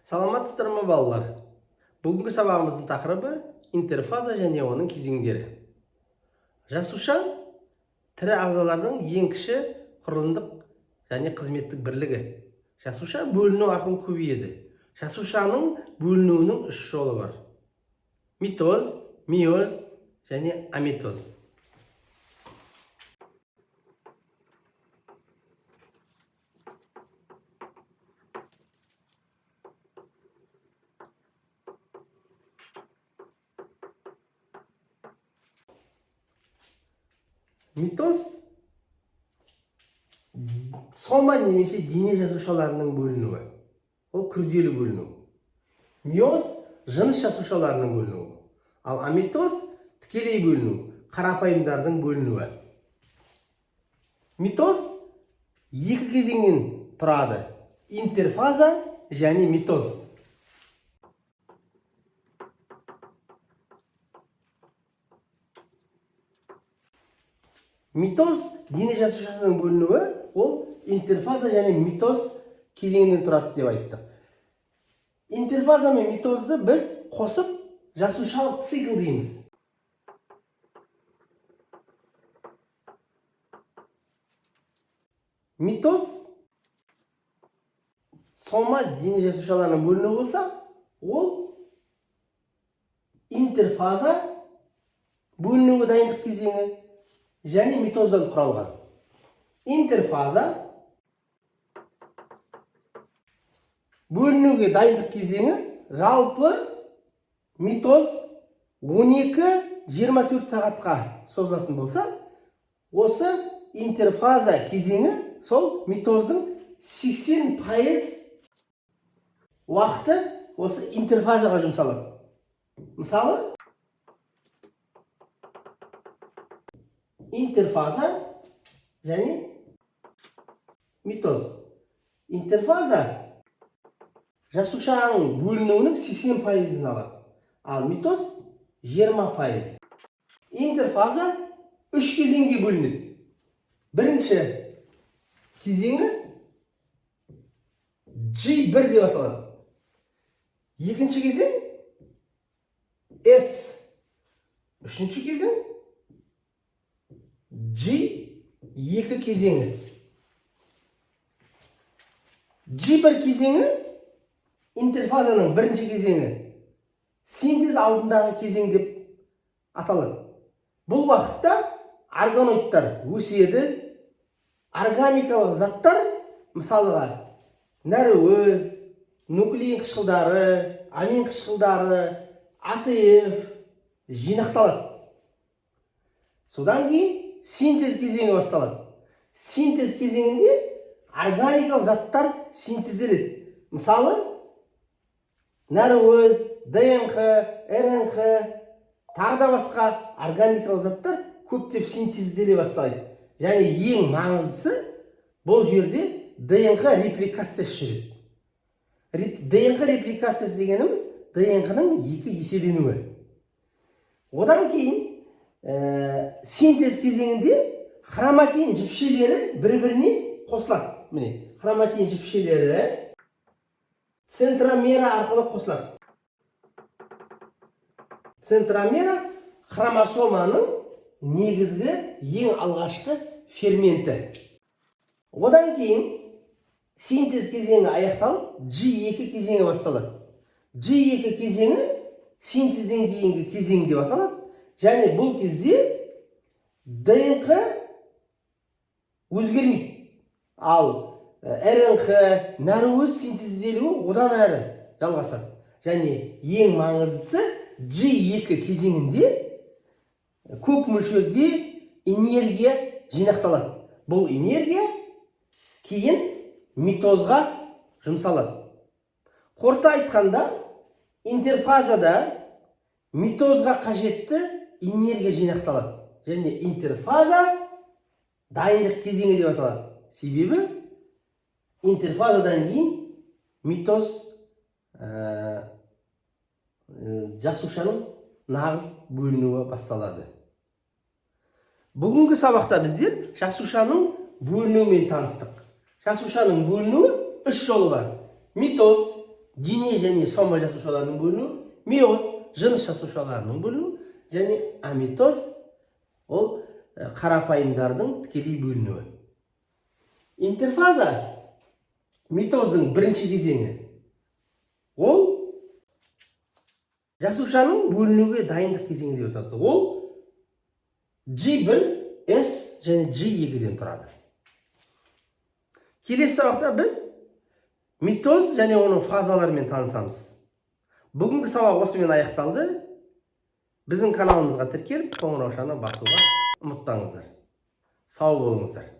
Саламатсыздар ма балалар? Бүгінгі сабағымыздың тақырыбы интерфаза және оның кезеңдері. Жасуша тірі ағзалардың ең кіші құрылымдық және қызметтік бірлігі. Жасуша бөліну арқылы көбейеді. Жасушаның бөлінуінің үш жолы бар: митоз, миоз және амитоз. Митоз сома немесе дене жасушаларының бөлінуі. Ол күрделі бөліну. Миоз жыныс жасушаларының бөлінуі. Ал амитоз тікелей бөліну, қарапайымдардың бөлінуі. Митоз екі кезеңнен тұрады: интерфаза және митоз. Митоз дене жасушасының бөлінуі, ол интерфаза және митоз кезеңінен тұрады деп айттық. Интерфаза мен митозды біз қосып жасушалық цикл дейміз. Митоз сома дене жасушаларының бөлінуі болса, ол интерфаза бөлінуі дайындық кезеңі және митоздан құралған. Интерфаза бөлінуге дайындық кезеңі, жалпы митоз 12-24 сағатқа созылатын болса, осы интерфаза кезеңі сол митоздың 80% уақыты осы интерфазаға жұмсалады. Мысалы, интерфаза және митоз. Интерфаза жасушаның бөлінуінің 80%-ін алады, ал митоз 20%. Интерфаза үш кезеңге бөлінеді. Бірінші кезеңі G1 деп аталады. Екінші кезең S. Үшінші кезең G2 кезеңі. G1 кезеңі интерфазаның бірінші кезеңі, синтез алдындағы кезең деп аталады. Бұл уақытта органоидтар өседі, органикалық заттар, мысалға нәруыз, нуклеин қышқылдары, амин қышқылдары, АТФ жинақталады. Содан кейін синтез кезеңі басталады. Синтез кезеңінде органикалық заттар синтезделеді. Мысалы, нәруыз, ДНК, РНК, тағы да басқа органикалық заттар көптеп синтезделе бастайды. Және ең маңыздысы, бұл жерде ДНК репликациясы жүреді. ДНК репликациясы дегеніміз ДНК-ның екі еселенуі. Одан кейін синтез кезеңінде хроматин жіпшелері бір-біріне қосылады. Міне, хроматин жіпшелері центромера арқылы қосылады. Центромера хромосоманың негізгі ең алғашқы ферменті. Одан кейін синтез кезеңі аяқталып, G2 кезеңі басталады. G2 кезеңі синтезден кейінгі кезең деп аталады. Және бұл кезде ДНК өзгермейді. Ал РНК, нәруыз синтезделуі одан әрі жалғасады. Және ең маңыздысы, G2 кезеңінде көп мөлшерде энергия жинақталады. Бұл энергия кейін митозға жұмсалады. Қорыта айтқанда, интерфазада митозға қажетті энергия жинақталады. Және интерфаза дайындық кезеңі деп аталады. Себебі интерфазадан кейін митоз жасушаның нағыз бөлінуі басталады. Бүгінгі сабақта біздер жасушаның бөлінуімен таныстық. Жасушаның бөлінуі үш жолы бар: митоз, дене және сома жасушаларының бөлінуі, миоз жыныс жасушаларының бөлінуі және амитоз ол қарапайымдардың тікелей бөлінуі. Интерфаза митоздың бірінші кезеңі. Ол жасушаның бөлінуге дайындық кезеңі деп аталады. Ол G1, S және G2-ден тұрады. Келесі сабақта біз митоз және оның фазаларымен танысамыз. Бүгінгі сабақ осымен аяқталды. Біздің каналымызға тіркеліп, қоңыраушаны басуға ұмытпаңыздар. Сау болыңыздар.